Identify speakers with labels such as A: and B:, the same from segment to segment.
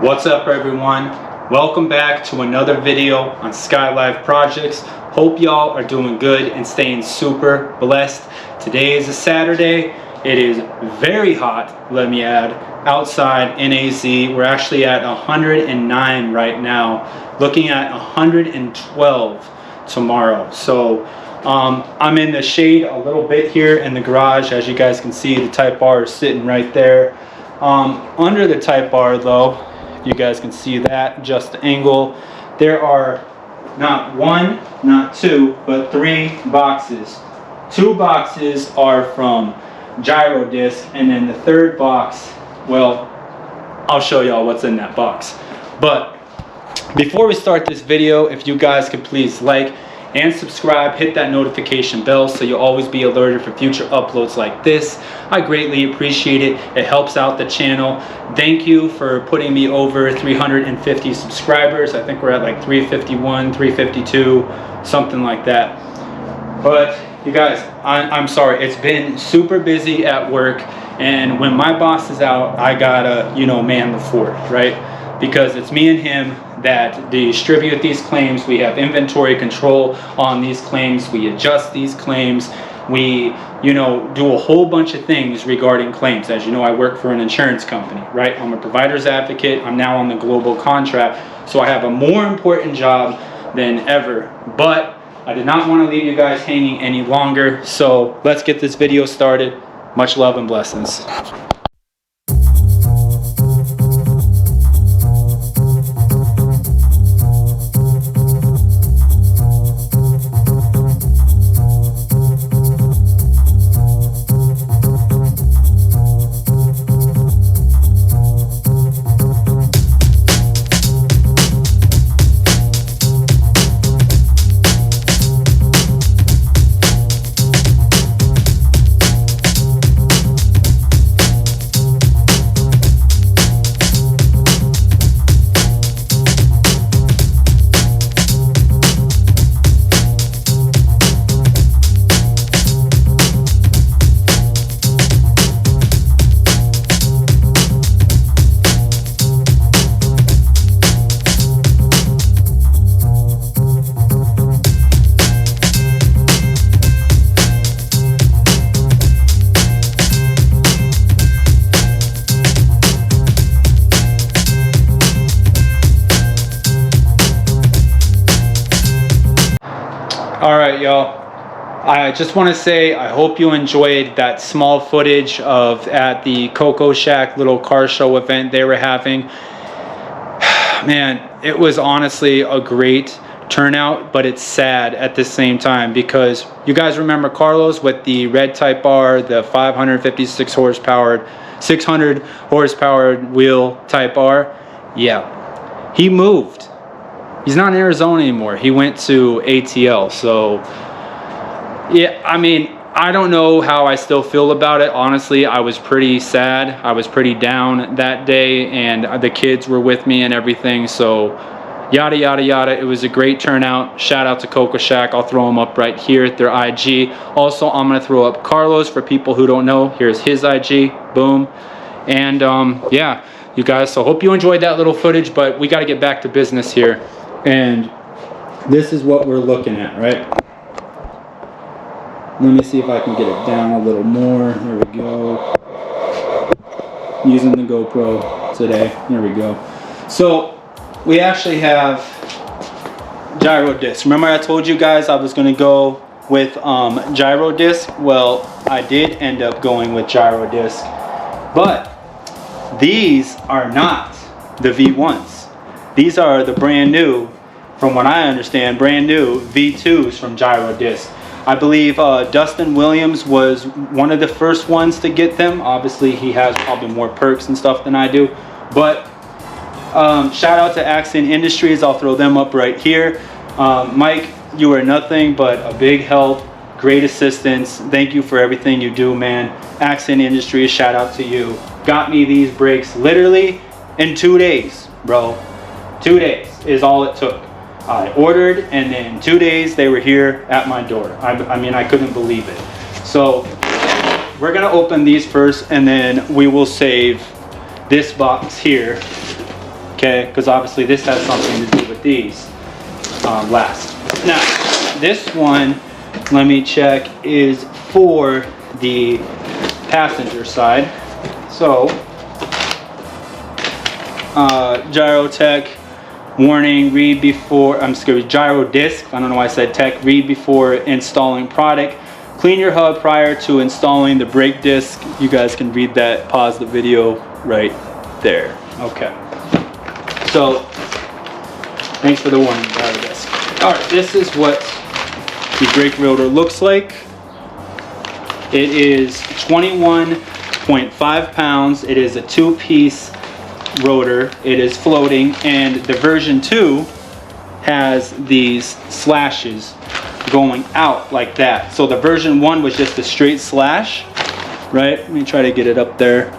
A: What's up everyone? Welcome back to another video on Skylyfe projects. Hope y'all are doing good and staying super blessed. Today is a Saturday. It is very hot, let me add, outside in AZ. We're actually at 109 right now, looking at 112 tomorrow. So I'm in the shade a little bit here in the garage. As you guys can see, the Type R is sitting right there. Under the Type R though, you guys can see that, just the angle. There are not one, not two, but three boxes. Two boxes are from Gyrodisc, and then the third box, well, I'll show y'all what's in that box. But before we start this video, if you guys could please like and subscribe, hit that notification bell so you'll always be alerted for future uploads like this. I greatly appreciate it. It helps out the channel. Thank you for putting me over 350 subscribers. I think we're at like 351, 352, something like that. But you guys, I'm sorry, it's been super busy at work, and when my boss is out, I gotta, man the fort, right? Because it's me and him that distribute these claims. We have inventory control on these claims. We adjust these claims. We, do a whole bunch of things regarding claims. As you know, I work for an insurance company, right? I'm a provider's advocate. I'm now on the global contract. So I have a more important job than ever. But I did not want to leave you guys hanging any longer. So let's get this video started. Much love and blessings. All right, y'all. I just want to say I hope you enjoyed that small footage of at the Coco Shack little car show event they were having. Man, it was honestly a great turnout, but it's sad at the same time because you guys remember Carlos with the red Type R, the 556 horsepower, 600 horsepower wheel Type R? Yeah, he moved. He's not in Arizona anymore. He went to ATL. So, yeah, I mean, I don't know how I still feel about it. Honestly, I was pretty sad. I was pretty down that day, and the kids were with me and everything. So, yada, yada, yada. It was a great turnout. Shout out to Coco Shack. I'll throw them up right here at their IG. Also, I'm going to throw up Carlos for people who don't know. Here's his IG. Boom. And, yeah, you guys. So, hope you enjoyed that little footage, but we got to get back to business here. And this is what we're looking at, right? Let me see if I can get it down a little more. There we go. Using the GoPro today. There we go. So we actually have Gyrodisc. Remember I told you guys I was going to go with Gyrodisc? Well, I did end up going with Gyrodisc. But these are not the V1s. These are the brand new, from what I understand, brand new V2s from Gyrodisc. I believe Dustin Williams was one of the first ones to get them. Obviously, he has probably more perks and stuff than I do. But shout out to Accent Industries. I'll throw them up right here. Mike, you are nothing but a big help, great assistance. Thank you for everything you do, man. Accent Industries, shout out to you. Got me these brakes literally in 2 days, bro. 2 days is all it took. I ordered, and then 2 days they were here at my door. I mean, I couldn't believe it. So we're gonna open these first, and then we will save this box here. okay? Because obviously this has something to do with these last. Now, this one, let me check, is for the passenger side. So, Gyrotech, warning, read before, Gyrodisc, I don't know why I said tech, read before installing product. Clean your hub prior to installing the brake disc. You guys can read that, pause the video right there. Okay. So, thanks for the warning, Gyrodisc. Alright, this is what the brake rotor looks like. It is 21.5 pounds. It is a 2-piece rotor. It is floating, and the version 2 has these slashes going out like that. So the version 1 was just a straight slash, right? Let me try to get it up there.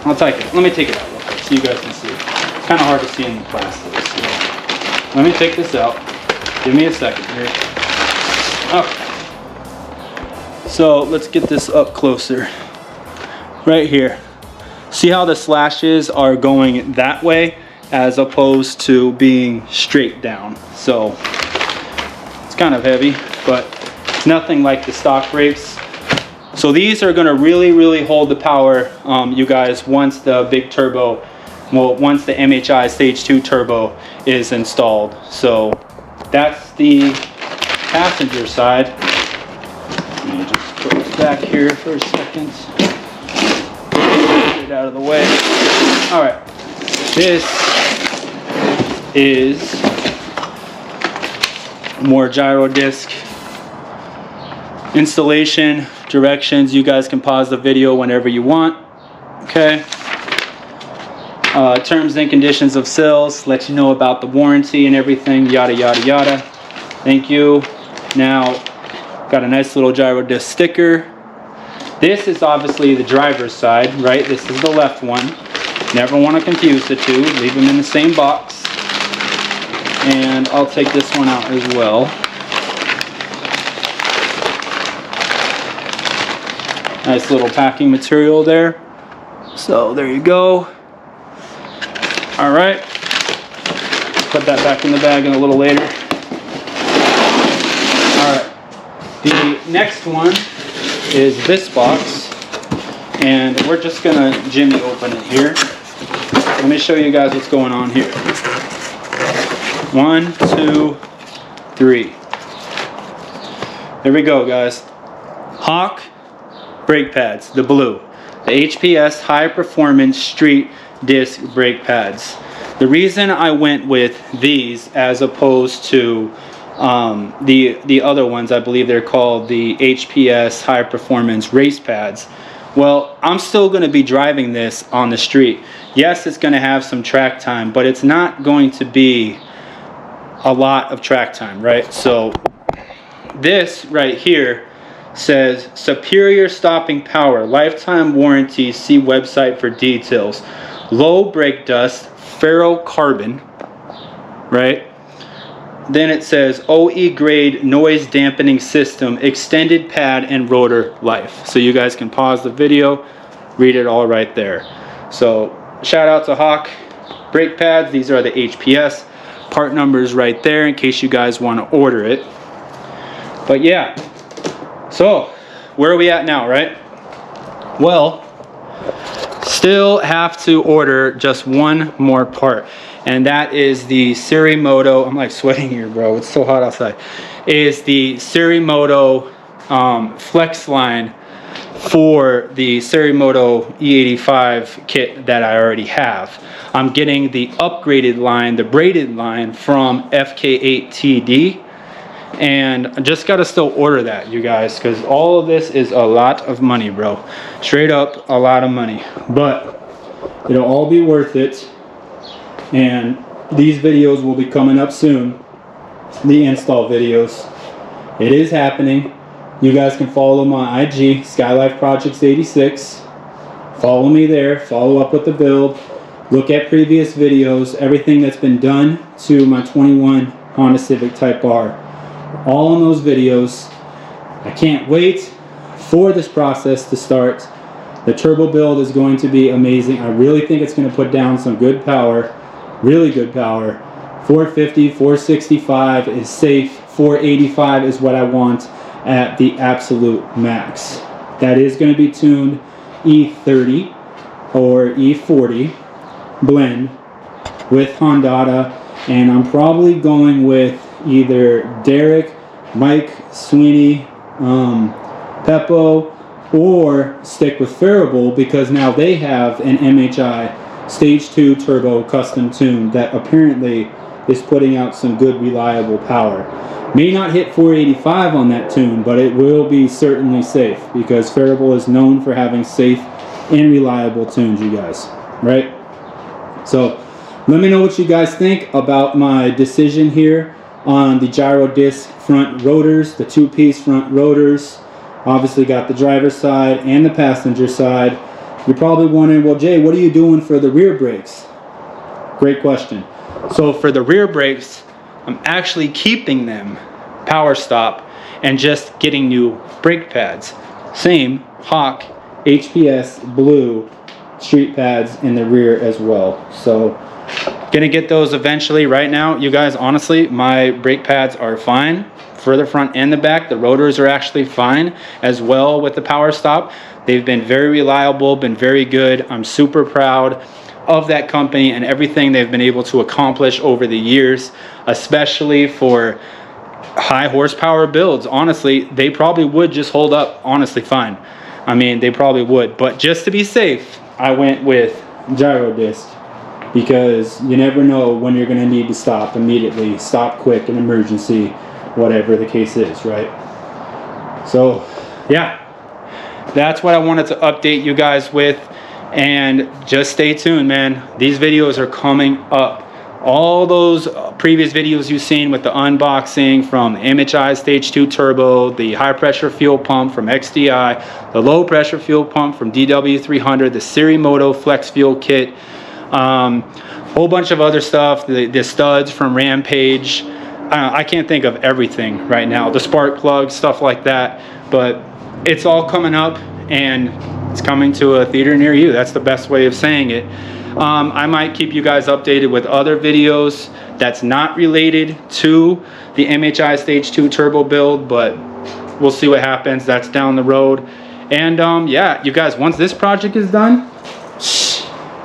A: I'll take it. Let me take it out real quick so you guys can see it. It's kind of hard to see in the plastic. So let me take this out. Give me a second here. Okay. So let's get this up closer. Right here. See how the slashes are going that way as opposed to being straight down. So it's kind of heavy, but it's nothing like the stock brakes. So these are going to really hold the power, you guys, once the big turbo, well, once the MHI Stage 2 turbo is installed. So that's the passenger side. Let me just put this back here for a second. Get it out of the way. All right, this is more Gyrodisc installation directions. You guys can pause the video whenever you want. Okay. Terms and conditions of sales, let you know about the warranty and everything, yada yada yada. Thank you. Now, got a nice little Gyrodisc sticker. This is obviously the driver's side, right? This is the left one. Never want to confuse the two. Leave them in the same box. And I'll take this one out as well. Nice little packing material there. So there you go. All right. Put that back in the bag in a little later. All right. The next one is this box, and we're just gonna jimmy open it here. Let me show you guys what's going on here. 1, 2, 3. There we go, guys. Hawk brake pads, the blue. The HPS high performance street disc brake pads. The reason I went with these as opposed to the other ones, I believe they're called the HPS high performance race pads. Well, I'm still going to be driving this on the street. Yes, it's going to have some track time, but it's not going to be a lot of track time, right? So this right here says superior stopping power, lifetime warranty, see website for details. Low brake dust, ferrocarbon, right? Then it says OE grade noise dampening system, extended pad and rotor life. So you guys can pause the video, read it all right there. So shout out to Hawk brake pads. These are the HPS. Part numbers right there in case you guys want to order it. But yeah, so where are we at now, right? Well, still have to order just one more part, and that is the Ceramicpronorthphoenix. I'm like sweating here, bro. It's so hot outside. Is the Ceramicpronorthphoenix flex line for the Ceramicpronorthphoenix E85 kit that I already have. I'm getting the upgraded line, the braided line from FK8TD, and I just gotta still order that, you guys, because all of this is a lot of money, bro. Straight up a lot of money, but it'll all be worth it. And these videos will be coming up soon, the install videos. It is happening. You guys can follow my IG, Skylyfe Projects 86. Follow me there, follow up with the build, look at previous videos, everything that's been done to my 21 Honda Civic Type R. All in those videos. I can't wait for this process to start. The turbo build is going to be amazing. I really think it's going to put down some good power. really good power. 450, 465 is safe. 485 is what I want at the absolute max. That is going to be tuned E30 or E40 blend with Honda, and I'm probably going with either Derek, Mike Sweeney, Peppo, or stick with Farable, because now they have an MHI Stage 2 turbo custom tune that apparently is putting out some good reliable power. May not hit 485 on that tune, but it will be certainly safe, because Farable is known for having safe and reliable tunes, you guys, right? So let me know what you guys think about my decision here on the Gyrodisc front rotors, the two-piece front rotors. Obviously got the driver's side and the passenger side. You're probably wondering, well, Jay, what are you doing for the rear brakes? Great question. So for the rear brakes, I'm actually keeping them power stop and just getting new brake pads. Same Hawk HPS blue street pads in the rear as well. So gonna get those eventually. Right now, you guys, honestly, my brake pads are fine for the front and the back. The rotors are actually fine as well with the power stop. They've been very reliable, been very good. I'm super proud of that company and everything they've been able to accomplish over the years, especially for high horsepower builds. Honestly, they probably would just hold up honestly fine. I mean, they probably would, but just to be safe, I went with Gyrodisc, because you never know when you're going to need to stop immediately, stop quick, an emergency, whatever the case is, right? So yeah, that's what I wanted to update you guys with, and just stay tuned, man. These videos are coming up. All those previous videos you've seen with the unboxing from the MHI Stage 2 Turbo, the high pressure fuel pump from XDI, the low pressure fuel pump from DW300, the Ceramicpronorthphoenix Flex Fuel Kit, whole bunch of other stuff, the studs from Rampage. I can't think of everything right now, the spark plugs, stuff like that, but it's all coming up and it's coming to a theater near you. That's the best way of saying it. I might keep you guys updated with other videos that's not related to the MHI Stage 2 Turbo build, but we'll see what happens. That's down the road. And yeah, you guys, once this project is done,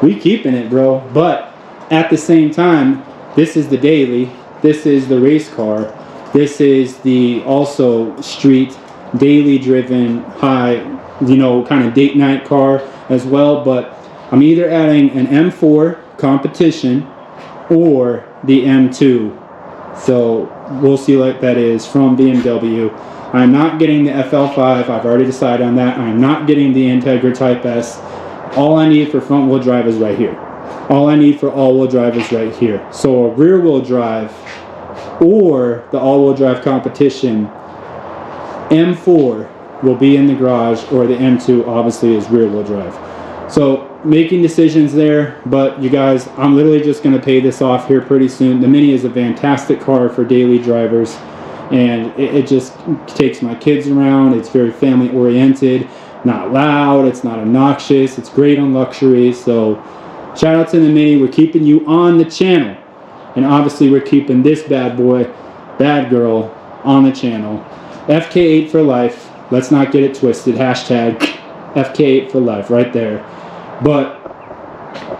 A: we keeping it, bro. But at the same time, this is the daily, this is the race car, this is the also street, daily driven, high, you know, kind of date night car as well. But I'm either adding an M4 competition or the M2. So we'll see what that is from BMW. I'm not getting the FL5. I've already decided on that. I'm not getting the Integra Type S. All I need for front wheel drive is right here. All I need for all wheel drive is right here. So a rear wheel drive or the all wheel drive competition, M4 will be in the garage, or the M2 obviously is rear wheel drive. So making decisions there, but you guys, I'm literally just going to pay this off here pretty soon. The Mini is a fantastic car for daily drivers, and it just takes my kids around. It's very family oriented, not loud, it's not obnoxious, it's great on luxury. So shout out to the Mini. We're keeping you on the channel, and obviously we're keeping this bad boy, bad girl on the channel. FK8 for life. Let's not get it twisted. Hashtag FK8 for life right there. But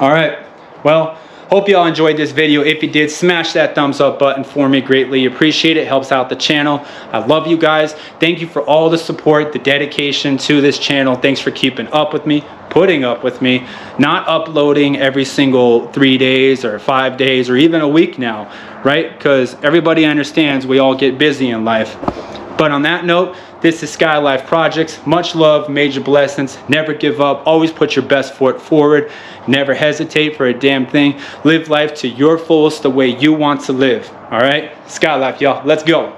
A: all right, well, hope you all enjoyed this video. If you did, smash that thumbs up button for me. Greatly appreciate it. Helps out the channel. I love you guys. Thank you for all the support, the dedication to this channel. Thanks for keeping up with me, putting up with me, not uploading every single 3 days or 5 days or even a week now, right? Because everybody understands we all get busy in life. But on that note, this is Skylyfe Projects. Much love, major blessings. Never give up. Always put your best foot forward. Never hesitate for a damn thing. Live life to your fullest the way you want to live. All right? Skylyfe, y'all. Let's go.